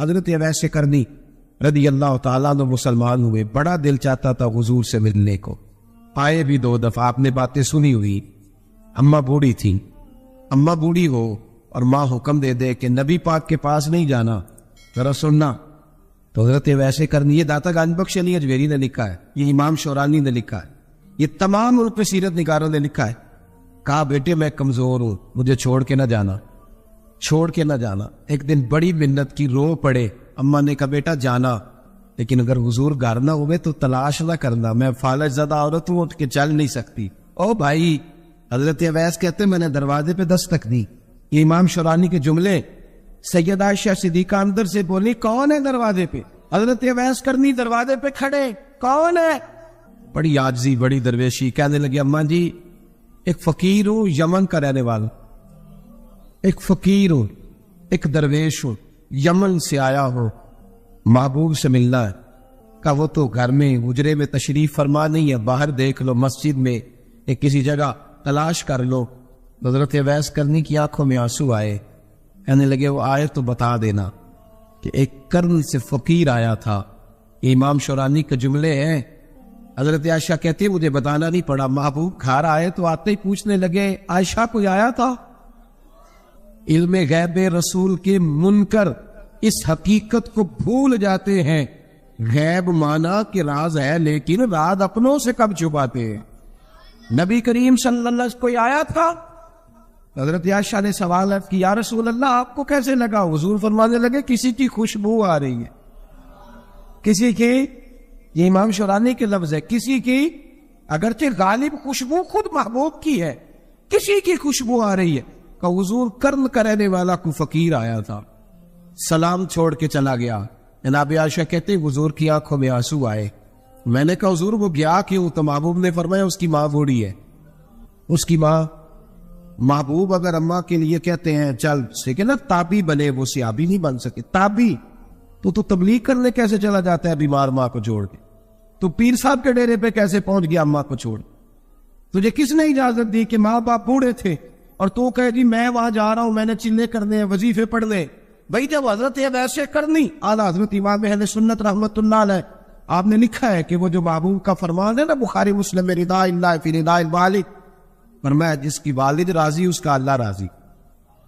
حضرت اویس کرنی رضی اللہ تعالیٰ عنہ مسلمان ہوئے، بڑا دل چاہتا تھا حضور سے ملنے کو، آئے بھی 2 دفعہ، آپ نے باتیں سنی ہوئی۔ اماں بوڑھی تھی، اماں بوڑھی ہو اور ماں حکم دے دے کہ نبی پاک کے پاس نہیں جانا، ذرا سننا، تو حضرت اویس کرنی، یہ داتا گنج بخش علی اجمیری نے لکھا ہے، یہ امام شورانی نے لکھا ہے، یہ تمام ان پہ سیرت نگاروں نے لکھا ہے، کہا بیٹے میں کمزور ہوں، مجھے چھوڑ کے نہ جانا، چھوڑ کے نہ جانا۔ ایک دن بڑی منت کی، رو پڑے، اماں نے کہا بیٹا جانا، لیکن اگر حضور گھر نہ ہوئے تو تلاش نہ کرنا، میں فالج زدہ عورت ہوں، اٹھ کے چل نہیں سکتی۔ او بھائی، حضرت اویس کہتے میں نے دروازے پہ دستک دی، یہ امام شورانی کے جملے، سیدہ عائشہ صدیقہ اندر سے بولی کون ہے دروازے پہ؟ حضرت اویس کرنی دروازے پہ کھڑے، کون ہے؟ بڑی عاجزی، بڑی درویشی، کہنے لگی اماں جی ایک فقیر ہوں، یمن کا رہنے والا، ایک فقیر ہوں، ایک درویش ہوں، یمن سے آیا ہوں، محبوب سے ملنا ہے۔ کہا وہ تو گھر میں حجرے میں تشریف فرما نہیں ہے، باہر دیکھ لو، مسجد میں ایک کسی جگہ تلاش کر لو۔ حضرت اویس کرنی کی آنکھوں میں آنسو آئے، کہنے لگے وہ آئے تو بتا دینا کہ ایک کرن سے فقیر آیا تھا۔ یہ امام شورانی کے جملے ہیں۔ حضرت عائشہ کہتی ہے مجھے بتانا نہیں پڑا، محبوب گھر آئے تو آتے ہی پوچھنے لگے عائشہ کوئی آیا تھا؟ علم غیب رسول کے منکر اس حقیقت کو بھول جاتے ہیں، غیب مانا کہ راز ہے لیکن راز اپنوں سے کب چھپاتے ہیں۔ نبی کریم صلی اللہ علیہ وسلم کوئی آیا تھا؟ حضرت عائشہ نے سوال کیا یا رسول اللہ آپ کو کیسے لگا؟ حضور فرمانے لگے کسی کی خوشبو آ رہی ہے، کسی کی، یہ امام شورانی کے لفظ ہے، کسی کی، اگرچہ غالب خوشبو خود محبوب کی ہے، کسی کی خوشبو آ رہی ہے۔ کہ حضور کرن کا رہنے والا کو فقیر آیا تھا، سلام چھوڑ کے چلا گیا۔ جناب عائشہ کہتے حضور کی آنکھوں میں آنسو آئے۔ میں نے کہا حضور وہ گیا کیوں؟ تو محبوب نے فرمایا اس کی ماں بوڑھی ہے، اس کی ماں۔ محبوب اگر اماں کے لیے کہتے ہیں چل سیکھے نا تابی بنے، وہ صحابی نہیں بن سکے، تابی تو تبلیغ کرنے کیسے چلا جاتا ہے بیمار ماں کو چھوڑ کے؟ تو پیر صاحب کے ڈیرے پہ کیسے پہنچ گیا اماں کو چھوڑ؟ تجھے کس نے اجازت دی کہ ماں باپ بوڑھے تھے اور تو کہے جی میں وہاں جا رہا ہوں، میں نے چلے کرنے ہیں، وظیفے پڑھنے؟ بھائی جب حضرت ویسے کرنی اعلیٰ حضرت امام اہل سنت رحمت اللہ علیہ آپ نے لکھا ہے کہ وہ جو محبوب کا فرمان ہے نا بخاری مسلم میں، رضا اللہ فی رضا الوالد، فرمایا جس کی والد راضی اس کا اللہ راضی۔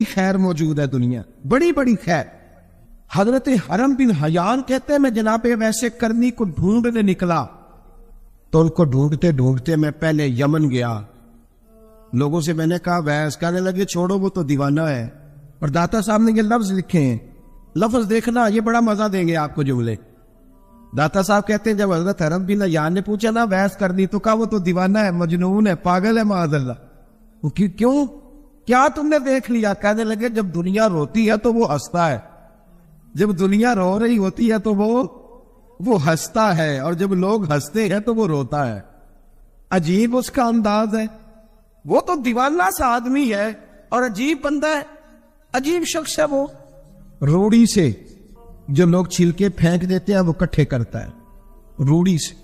خیر موجود ہے دنیا، بڑی بڑی خیر۔ حضرت حرم بن حیان کہتے ہیں میں جناب ویسے کرنی کو ڈھونڈنے نکلا، تو ان کو ڈھونڈتے ڈھونڈتے میں پہلے یمن گیا، لوگوں سے میں نے کہا ویس، کہنے لگے چھوڑو وہ تو دیوانہ ہے۔ اور داتا صاحب نے یہ لفظ لکھے ہیں، لفظ دیکھنا یہ بڑا مزہ دیں گے آپ کو جملے۔ داتا صاحب کہتے ہیں جب حضرت حرم بن حیان نے پوچھا نا ویس کرنی، تو کہا وہ تو دیوانہ ہے، مجنون ہے، پاگل ہے معاذ اللہ۔ وہ کیوں؟ کیا تم نے دیکھ لیا؟ کہنے لگے جب دنیا روتی ہے تو وہ ہنستا ہے، جب دنیا رو رہی ہوتی ہے تو وہ ہنستا ہے، اور جب لوگ ہنستے ہیں تو وہ روتا ہے۔ عجیب اس کا انداز ہے، وہ تو دیوانہ سا آدمی ہے اور عجیب بندہ ہے، عجیب شخص ہے وہ۔ روڑی سے جو لوگ چھلکے پھینک دیتے ہیں وہ کٹھے کرتا ہے، روڑی سے۔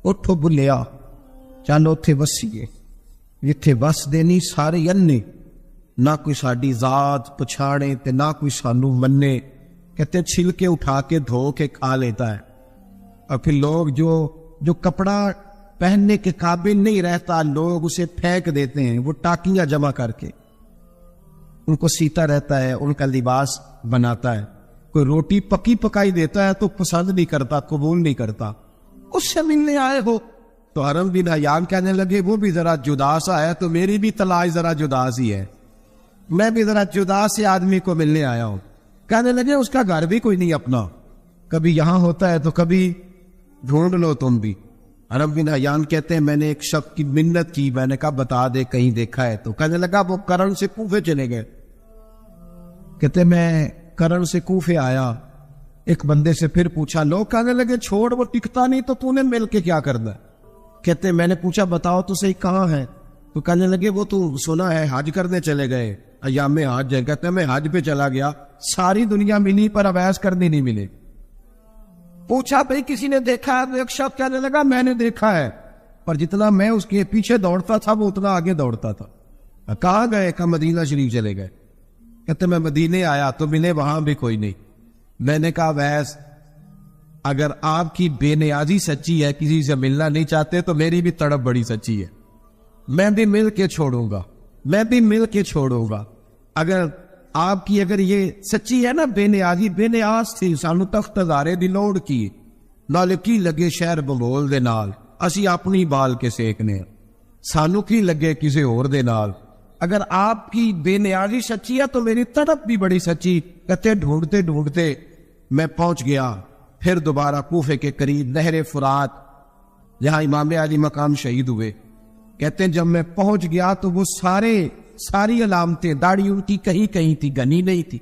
اٹھو بلیا چلو تھے وسیے جتھے وس دینی سارے انے، نہ کوئی ساڈی ذات پچھاڑے تے نہ کوئی سانو منے۔ کہتے ہیں چھلکے اٹھا کے دھو کے کھا لیتا ہے، اور پھر لوگ جو کپڑا پہننے کے قابل نہیں رہتا لوگ اسے پھینک دیتے ہیں، وہ ٹاکیاں جمع کر کے ان کو سیتا رہتا ہے، ان کا لباس بناتا ہے۔ کوئی روٹی پکی پکائی دیتا ہے تو پسند نہیں کرتا، قبول نہیں کرتا، اس سے ملنے آئے ہو۔ تو حرم بن حیان کہنے لگے وہ بھی ذرا جدا سا ہے تو میری بھی تلاش ذرا جدا سی ہے، میں بھی ذرا جدا سے آدمی کو ملنے آیا ہوں۔ کہنے لگے اس کا گھر بھی کوئی نہیں اپنا، کبھی یہاں ہوتا ہے تو کبھی ڈھونڈ لو تم بھی۔ حرم بن حیان کہتے ہیں میں نے ایک شخص کی منت کی، میں نے کہا بتا دے کہیں دیکھا ہے تو؟ کہنے لگا وہ کرن سے کوفے چلے گئے۔ کہتے میں کرن سے کوفے آیا، ایک بندے سے پھر پوچھا، لوگ کہنے لگے چھوڑ وہ ٹکتا نہیں تو تو نے مل کے کیا کرنا ہے؟ کہتے میں نے پوچھا بتاؤ تو صحیح کہاں ہے؟ تو کہنے لگے وہ تو سنا ہے حج کرنے چلے گئے، ایام حج ہے۔ کہتے میں حج پہ چلا گیا، ساری دنیا ملی پر اویس کرنی نہیں ملے۔ پوچھا بھئی کسی نے دیکھا ہے؟ تو ایک شخص کہنے لگا میں نے دیکھا ہے، پر جتنا میں اس کے پیچھے دوڑتا تھا وہ اتنا آگے دوڑتا تھا۔ کہاں گئے؟ کہ مدینہ شریف چلے گئے۔ کہتے میں مدینے آیا تو ملے وہاں بھی کوئی نہیں، میں نے کہا ویس اگر آپ کی بے نیازی سچی ہے, کسی سے ملنا نہیں چاہتے, تو میری بھی تڑپ بڑی سچی ہے, میں بھی مل کے چھوڑوں گا, میں بھی مل کے چھوڑوں گا. اگر آپ کی اگر یہ سچی ہے نا بے نیازی, بے نیاز تھی, سانو تخت ہزارے دی لوڑ کی, نال کی لگے شہر بمول دے نال, اسی اپنی بال کے سیکنے, سانو کی لگے کسی اور دے نال. اگر آپ کی بے نیازی سچی ہے تو میری تڑپ بھی بڑی سچی. کہتے ڈھونڈتے ڈھونڈتے میں پہنچ گیا پھر دوبارہ کوفے کے قریب نہر فرات, جہاں امام علی مقام شہید ہوئے. کہتے ہیں جب میں پہنچ گیا تو وہ ساری علامتیں, داڑھی ان کی کہیں کہیں تھی, گنی نہیں تھی,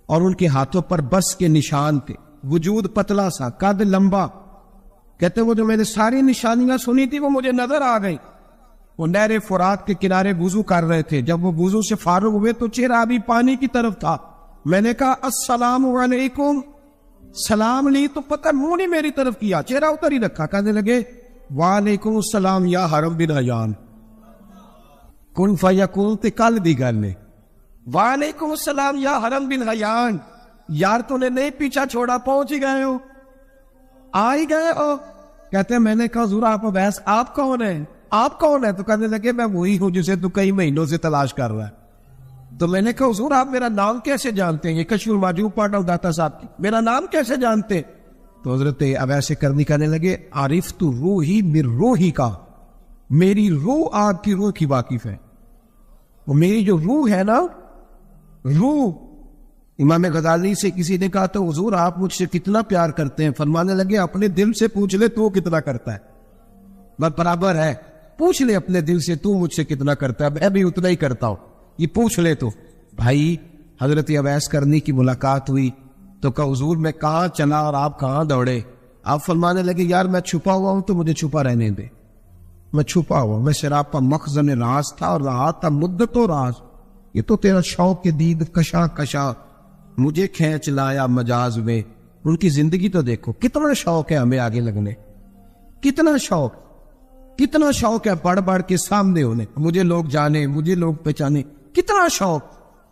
اور ان کے ہاتھوں پر بس کے نشان تھے, وجود پتلا سا, قد لمبا. کہتے ہیں وہ جو میں نے ساری نشانیاں سنی تھی وہ مجھے نظر آ گئی. وہ نہر فرات کے کنارے وضو کر رہے تھے, جب وہ وضو سے فارغ ہوئے تو چہرہ ابھی پانی کی طرف تھا. میں نے کہا السلام علیکم, سلام لی تو پتہ منہ نہیں میری طرف کیا, چہرہ ادھر ہی رکھا. کہنے لگے وعلیکم السلام یا حرم بن حیان. کن فیکون تے کل دی گل نے, وعلیکم السلام یا حرم بن حیان. یار تو نے نہیں پیچھا چھوڑا, پہنچ ہی گئے ہو, آ ہی گئے ہو. کہتے ہیں میں نے کہا حضور آپ ویس آپ کون ہیں, آپ کون ہیں؟ تو کہنے لگے میں وہی ہوں جسے تو کئی مہینوں سے تلاش کر رہا ہے. تو میں نے کہا حضور آپ میرا نام کیسے جانتے ہیں؟ یہ کشف المحجوب پڑھ رہا ہوں داتا صاحب کی, میرا نام کیسے جانتے؟ تو حضرت اویس کرنی کہنے لگے عرفت روحی من روحی کا, میری روح آپ کی روح کی واقف ہے. وہ میری جو روح ہے نا, روح. امام غزالی سے کسی نے کہا تو حضور آپ مجھ سے کتنا پیار کرتے ہیں؟ فرمانے لگے اپنے دل سے پوچھ لے تو کتنا کرتا ہے, بس برابر ہے. پوچھ لے اپنے دل سے تو مجھ سے کتنا کرتا ہے, میں بھی اتنا ہی کرتا ہوں, یہ پوچھ لے. تو بھائی حضرت اویس کرنی کی ملاقات ہوئی تو کہا حضور میں کہاں چلا اور آپ کہاں دوڑے؟ آپ فرمانے لگے یار میں چھپا ہوا ہوں تو مجھے چھپا رہنے دے, میں چھپا ہوا, میں شراب کا مخزن راز تھا اور رہا تھا مدت و راز. یہ تو تیرا شوق کے دید کشا کشا مجھے کھینچ لایا مجاز میں. ان کی زندگی تو دیکھو, کتنا شوق ہے ہمیں آگے لگنے, کتنا شوق, کتنا شوق ہے بڑھ بڑھ کے سامنے ہونے, مجھے لوگ جانے, مجھے لوگ پہچانے, کتنا شوق.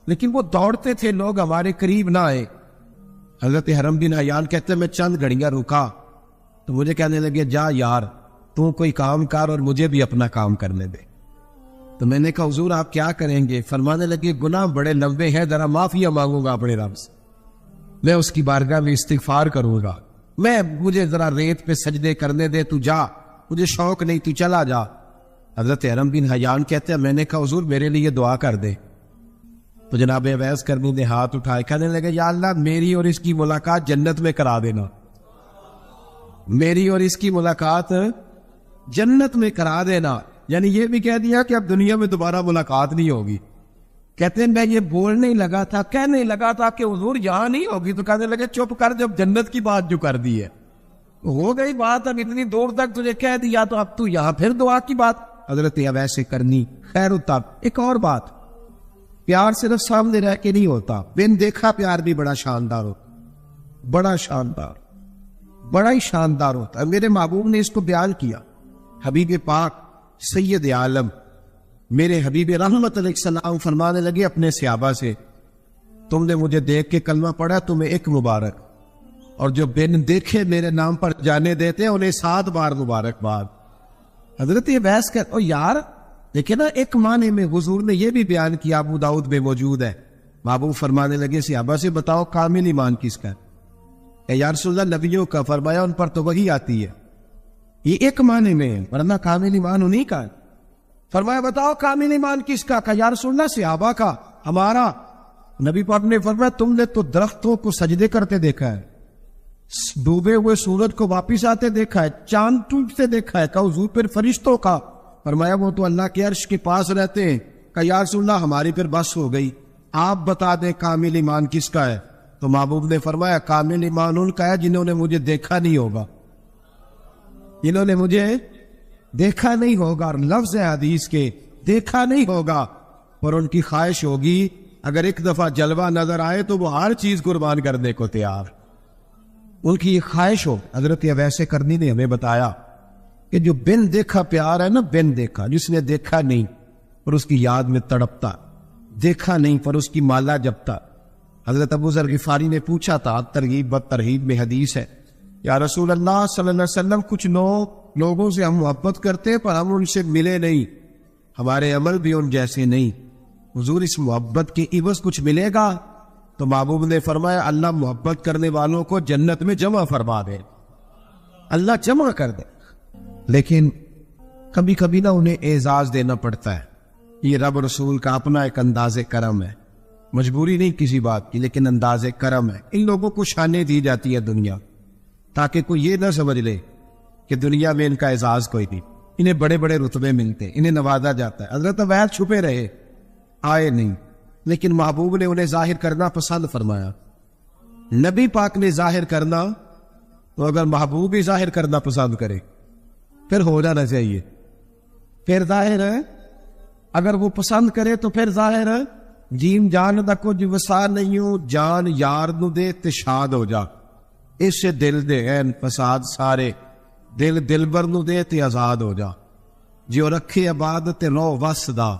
لیکن وہ دوڑتے تھے, لوگ ہمارے قریب نہ آئے. حضرت حرم بن حیان کہتے میں چند گھڑیاں رکا تو مجھے کہنے لگے جا یار تو کوئی کام کر اور مجھے بھی اپنا کام کرنے دے. تو میں نے کہا حضور آپ کیا کریں گے؟ فرمانے لگے گناہ بڑے لمبے ہیں, ذرا معافیا مانگوں گا اپنے رب سے, میں اس کی بارگاہ میں استغفار کروں گا, مجھے ذرا ریت پہ سجدے کرنے دے, تو جا, مجھے شوق نہیں, تو چلا جا. حضرت حرم بن حیان کہتے ہیں میں نے کہا حضور میرے لیے دعا کر دے. تو جناب اویس کرنی نے ہاتھ اٹھائے, کہنے لگے یا اللہ میری اور اس کی ملاقات جنت میں کرا دینا, میری اور اس کی ملاقات جنت میں کرا دینا. یعنی یہ بھی کہہ دیا کہ اب دنیا میں دوبارہ ملاقات نہیں ہوگی. کہتے ہیں میں یہ بولنے ہی لگا تھا, کہنے لگا تھا کہ حضور یہاں نہیں ہوگی, تو کہنے لگے چپ کر, جب جنت کی بات جو کر دی ہے ہو گئی بات, اب اتنی دور تک تجھے کہہ دیا تو اب تو یہاں پھر دعا کی بات. حضرت اویس کرنی خیر الطب. ایک اور بات, پیار صرف سامنے رہ کے نہیں ہوتا, بن دیکھا پیار بھی بڑا شاندار ہوتا, بڑا شاندار, بڑا ہی شاندار ہوتا ہے. میرے محبوب نے اس کو بیان کیا, حبیب پاک سید عالم میرے حبیب رحمت علیہ السلام فرمانے لگے اپنے صحابہ سے تم نے مجھے دیکھ کے کلمہ پڑھا تمہیں ایک مبارک, اور جو بن دیکھے میرے نام پر جانے دیتے ہیں انہیں 7 بار مبارکباد. حضرت اویس کہ او یار دیکھیں نا, ایک معنی میں حضور نے یہ بھی بیان کیا, ابو داؤد میں موجود ہے. محبوب فرمانے لگے صحابہ سے بتاؤ کامل ایمان کس کا ہے؟ یا رسول اللہ نبیوں کا. فرمایا ان پر تو وہی آتی ہے, یہ ایک معنی میں ہے, ورنہ کامل ایمان انہیں کا ہے. فرمایا بتاؤ کامل ایمان کس کا؟ کہ یا رسول اللہ صحابہ کا, ہمارا. نبی پاک نے فرمایا تم نے تو درختوں کو سجدے کرتے دیکھا ہے, ڈوبے ہوئے سورج کو واپس آتے دیکھا ہے, چاند ٹوٹتے دیکھا ہے. کہ حضور پھر فرشتوں کا؟ فرمایا وہ تو اللہ کے عرش کے پاس رہتے ہیں. کہ یا رسول اللہ ہماری پھر بس ہو گئی, آپ بتا دیں کامل ایمان کس کا ہے. تو محبوب نے فرمایا کامل ایمان ان کا ہے جنہوں نے مجھے دیکھا نہیں ہوگا, جنہوں نے مجھے دیکھا نہیں ہوگا. اور لفظ حدیث کے دیکھا نہیں ہوگا, اور ان کی خواہش ہوگی اگر ایک دفعہ جلوہ نظر آئے تو وہ ہر چیز قربان کرنے کو تیار, ان کی یہ خواہش ہو. حضرت اویس کرنی نے ہمیں بتایا کہ جو بن دیکھا پیار ہے نا, بن دیکھا, جس نے دیکھا نہیں پر اس کی یاد میں تڑپتا, دیکھا نہیں پر اس کی مالا جپتا, حضرت ابو ذر غفاری نے پوچھا تھا، ترغیب و ترہیب میں حدیث ہے، یا رسول اللہ صلی اللہ علیہ وسلم کچھ لوگوں سے ہم محبت کرتے پر ہم ان سے ملے نہیں، ہمارے عمل بھی ان جیسے نہیں، حضور اس محبت کے عوض کچھ ملے گا؟ تو محبوب نے فرمایا اللہ محبت کرنے والوں کو جنت میں جمع فرما دے، اللہ جمع کر دے۔ لیکن کبھی کبھی نہ انہیں اعزاز دینا پڑتا ہے، یہ رب رسول کا اپنا ایک انداز کرم ہے، مجبوری نہیں کسی بات کی، لیکن انداز کرم ہے۔ ان لوگوں کو شانیں دی جاتی ہے دنیا، تاکہ کوئی یہ نہ سمجھ لے کہ دنیا میں ان کا اعزاز کوئی نہیں، انہیں بڑے بڑے رتبے ملتے، انہیں نوازا جاتا ہے۔ حضرت عبید چھپے رہے، آئے نہیں، لیکن محبوب نے انہیں ظاہر کرنا پسند فرمایا۔ نبی پاک نے ظاہر کرنا، تو اگر محبوب ہی ظاہر کرنا پسند کرے پھر ہو جانا چاہیے، پھر ظاہر ہے، اگر وہ پسند کرے تو پھر ظاہر ہے۔ جیم جان دا کچھ وسا نہیں ہو، جان یار نو دے تے شاد ہو جا، اس سے دل دے این فساد سارے، دل دلبر نو دے تے آزاد ہو جا، جو رکھے آباد تے رو وس دا،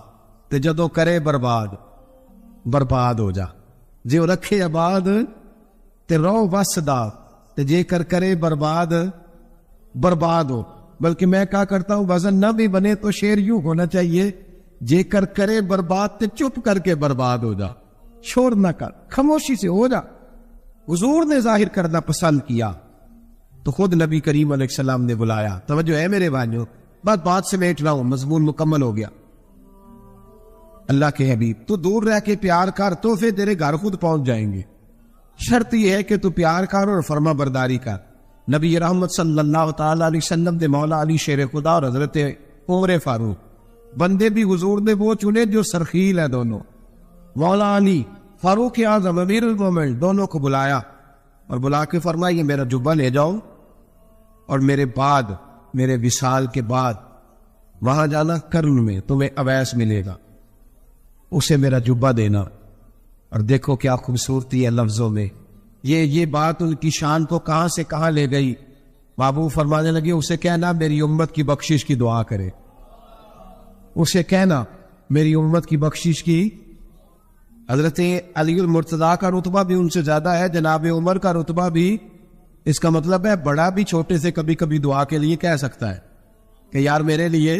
تے جدو کرے برباد برباد ہو جا، جو رکھے آباد تے رو وس دا، تے جے کر کرے برباد برباد ہو۔ بلکہ میں کہا کرتا ہوں وزن نہ بھی بنے تو شعر یوں ہونا چاہیے، جے کر کرے برباد تے چپ کر کے برباد ہو جا، شور نہ کر، خاموشی سے ہو جا۔ حضور نے ظاہر کرنا پسند کیا تو خود نبی کریم علیہ السلام نے بلایا۔ توجہ ہے میرے بھائیوں، بات سمیٹ رہا ہوں، مضمون مکمل ہو گیا۔ اللہ کے حبیب تو دور رہ کے پیار کر، تو پھر تیرے گھر خود پہنچ جائیں گے، شرط یہ ہے کہ تو پیار کر اور فرما برداری کر۔ نبی رحمت صلی اللہ تعالی علیہ وسلم نے مولا علی شیر خدا اور حضرت عمر فاروق، بندے بھی حضور نے وہ چنے جو سرخیل ہے دونوں، مولا علی فاروق اعظم امیر المومنین، دونوں کو بلایا اور بلا کے فرمایا یہ میرا جبہ لے جاؤ، اور میرے بعد، میرے وصال کے بعد وہاں جانا کرن میں تمہیں اویس ملے گا، اسے میرا جبہ دینا۔ اور دیکھو کیا خوبصورتی ہے لفظوں میں، یہ بات ان کی شان کو کہاں سے کہاں لے گئی۔ بابو فرمانے لگے اسے کہنا میری امت کی بخشش کی دعا کرے، اسے کہنا میری امت کی بخشش کی۔ حضرت علی المرتضیٰ کا رتبہ بھی ان سے زیادہ ہے، جناب عمر کا رتبہ بھی، اس کا مطلب ہے بڑا بھی چھوٹے سے کبھی کبھی دعا کے لیے کہہ سکتا ہے کہ یار میرے لیے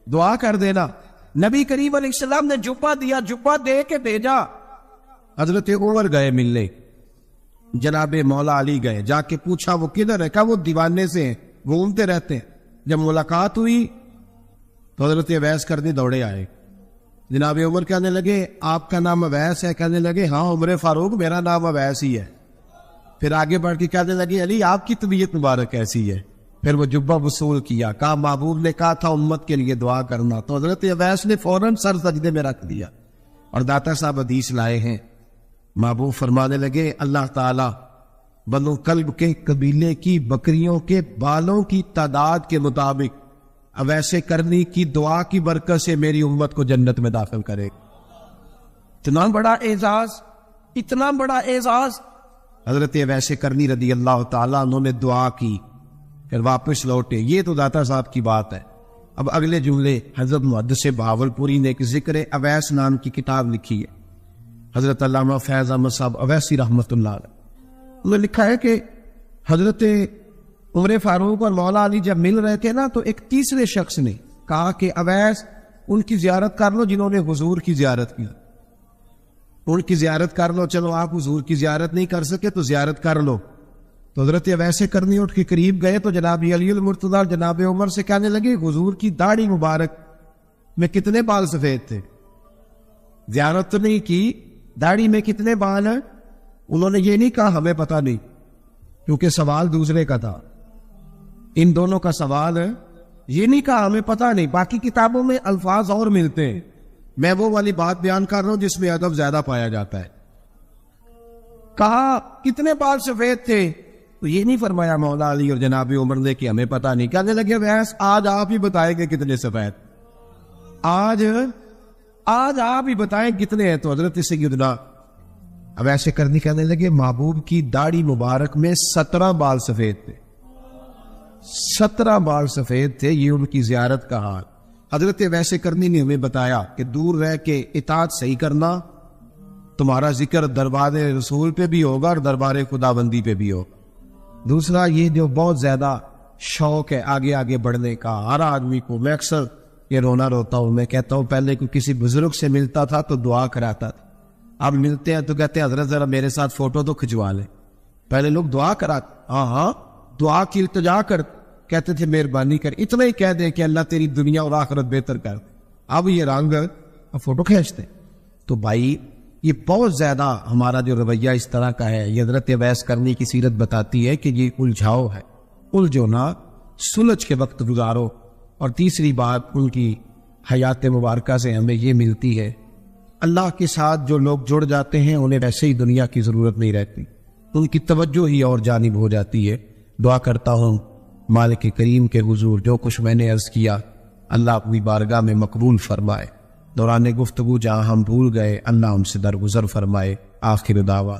دعا کر دینا۔ نبی کریم علیہ السلام نے جبہ دیا، جبہ دے کے بھیجا۔ حضرت عمر گئے ملنے، جناب مولا علی گئے، جا کے پوچھا وہ کدھر ہے، کہا وہ دیوانے سے ہیں، گھومتے رہتے ہیں۔ جب ملاقات ہوئی تو حضرت اویس کرنی دوڑے آئے، جناب عمر کہنے لگے آپ کا نام اویس ہے؟ کہنے لگے ہاں عمر فاروق میرا نام اویس ہی ہے۔ پھر آگے بڑھ کے کہنے لگے علی آپ کی طبیعت مبارک ایسی ہے۔ پھر وہ جبہ وصول کیا، کہا محبوب نے کہا تھا امت کے لیے دعا کرنا، تو حضرت اویس نے فوراً سر سجدے میں رکھ دیا۔ اور داتا صاحب حدیث لائے ہیں، محبوب فرمانے لگے اللہ تعالیٰ بنو کلب کے قبیلے کی بکریوں کے بالوں کی تعداد کے مطابق اویسے کرنی کی دعا کی برکت سے میری امت کو جنت میں داخل کرے۔ اتنا بڑا اعزاز، اتنا بڑا اعزاز۔ حضرت اویسے کرنی رضی اللہ تعالیٰ انہوں نے دعا کی، پھر واپس لوٹے۔ یہ تو داتا صاحب کی بات ہے۔ اب اگلے جملے حضرت محدث بہاولپوری نے ایک ذکر اویس نام کی کتاب لکھی ہے، حضرت علامہ فیض احمد صاحب اویسی رحمۃ اللہ علیہ، انہوں نے لکھا ہے کہ حضرت عمر فاروق اور مولا علی جب مل رہے تھے نا، تو ایک تیسرے شخص نے کہا کہ اویس ان کی زیارت کر لو جنہوں نے حضور کی زیارت کی، ان کی زیارت کر لو، چلو آپ حضور کی زیارت نہیں کر سکے تو زیارت کر لو۔ تو حضرت اویس کرنی اٹھ کے قریب گئے تو جناب علی المرتضیٰ اور جناب عمر سے کہنے لگے حضور کی داڑھی مبارک میں کتنے بال سفید تھے؟ زیارت تو نہیں کی، داڑھی میں کتنے بال ہیں؟ انہوں نے یہ نہیں کہا ہمیں پتہ نہیں، کیونکہ سوال دوسرے کا تھا، ان دونوں کا سوال ہے، یہ نہیں کہا ہمیں پتہ نہیں۔ باقی کتابوں میں الفاظ اور ملتے ہیں، میں وہ والی بات بیان کر رہا ہوں جس میں ادب زیادہ پایا جاتا ہے۔ کہا کتنے بال سفید تھے؟ تو یہ نہیں فرمایا مولا علی اور جناب عمر نے کہ ہمیں پتہ نہیں، کہنے لگے ویس آج آپ ہی بتائیں گے کتنے سفید، آج آپ ہی بتائیں کتنے ہیں۔ تو حضرت سیدنا اویس کرنی کہنے لگے محبوب کی داڑھی مبارک میں 17 بال سفید تھے، 17 بال سفید تھے، یہ ان کی زیارت کا حال۔ حضرت اویس کرنی نے ہمیں بتایا کہ دور رہ کے اطاعت صحیح کرنا تمہارا ذکر دربار رسول پہ بھی ہوگا اور دربار خداوندی پہ بھی ہوگا۔ دوسرا یہ جو بہت زیادہ شوق ہے آگے آگے بڑھنے کا ہر آدمی کو، میں اکثر یہ رونا روتا ہوں، میں کہتا ہوں پہلے کوئی کسی بزرگ سے ملتا تھا تو دعا کراتا تھا، اب ملتے ہیں تو کہتے ہیں حضرت ذرا میرے ساتھ فوٹو تو کھنچوا لیں۔ پہلے لوگ دعا کراتے، ہاں دعا کی التجا کر کہتے تھے مہربانی کر، اتنا ہی کہہ دیں کہ اللہ تیری دنیا اور آخرت بہتر کر، اب یہ رنگ اب فوٹو کھینچتے۔ تو بھائی یہ بہت زیادہ ہمارا جو رویہ اس طرح کا ہے، یہ حضرت اویس کرنی کی سیرت بتاتی ہے کہ یہ الجھاؤ ہے، الجھو نہ، سلجھ کے وقت گزارو۔ اور تیسری بات ان کی حیات مبارکہ سے ہمیں یہ ملتی ہے، اللہ کے ساتھ جو لوگ جڑ جاتے ہیں انہیں ویسے ہی دنیا کی ضرورت نہیں رہتی، ان کی توجہ ہی اور جانب ہو جاتی ہے۔ دعا کرتا ہوں مالک کریم کے حضور جو کچھ میں نے عرض کیا اللہ اپنی بارگاہ میں مقبول فرمائے، دوران گفتگو جہاں ہم بھول گئے اللہ ہم سے درگزر فرمائے۔ آخر دعویٰ